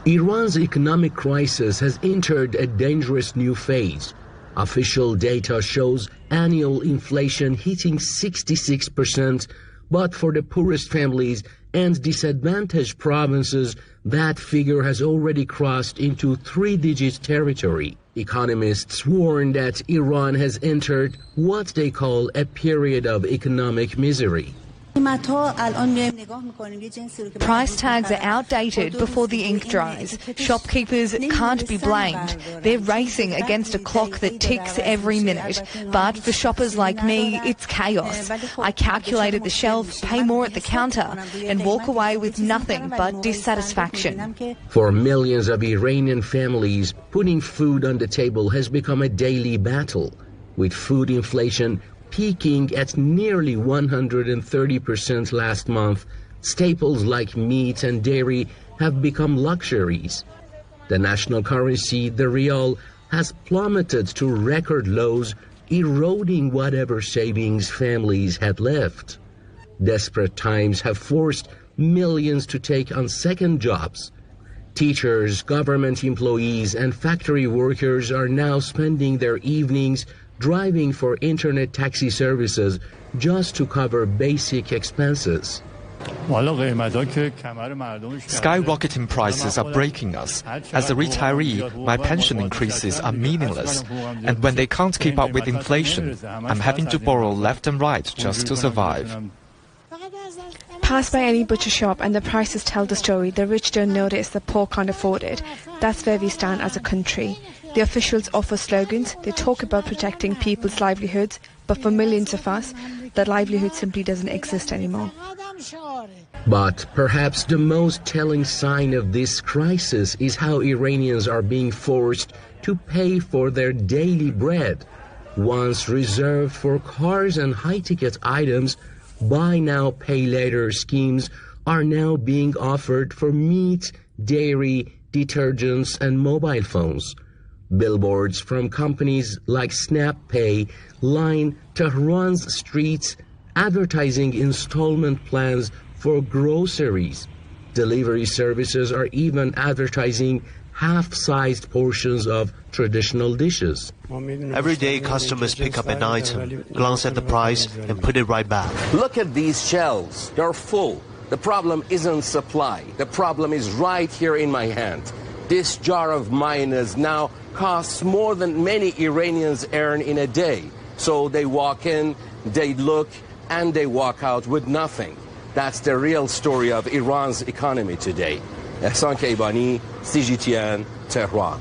Iran's economic crisis has entered a dangerous new phase. Official data shows annual inflation hitting 66%, but for the poorest families and disadvantaged provinces, that figure has already crossed into three-digit territory. Economists warn that Iran has entered what they call a period of economic misery. Price tags are outdated before the ink dries. Shopkeepers can't be blamed. They're racing against a clock that ticks every minute. But for shoppers like me, it's chaos. I calculate at the shelf, pay more at the counter, and walk away with nothing but dissatisfaction. For millions of Iranian families, putting food on the table has become a daily battle. With food inflation peaking at nearly 130% last month, staples like meat and dairy have become luxuries. The national currency, the rial, has plummeted to record lows, eroding whatever savings families had left. Desperate times have forced millions to take on second jobs. Teachers, government employees, and factory workers are now spending their evenings driving for internet taxi services just to cover basic expenses. Skyrocketing prices are breaking us. As a retiree, my pension increases are meaningless. And when they can't keep up with inflation, I'm having to borrow left and right just to survive. Pass by any butcher shop and the prices tell the story. The rich don't notice, the poor can't afford it. That's where we stand as a country. The officials offer slogans, they talk about protecting people's livelihoods, but for millions of us, that livelihood simply doesn't exist anymore. But perhaps the most telling sign of this crisis is how Iranians are being forced to pay for their daily bread. Once reserved for cars and high-ticket items, buy now, pay later schemes are now being offered for meat, dairy, detergents, and mobile phones. Billboards from companies like SnapPay line Tehran's streets, advertising installment plans for groceries. Delivery services are even advertising half-sized portions of traditional dishes. Every day, customers pick up an item, glance at the price, and put it right back. Look at these shelves. They're full. The problem isn't supply. The problem is right here in my hand. This jar of mayonnaise now costs more than many Iranians earn in a day. So they walk in, they look, and they walk out with nothing. That's the real story of Iran's economy today. Ehsan Keivani, CGTN, Tehran.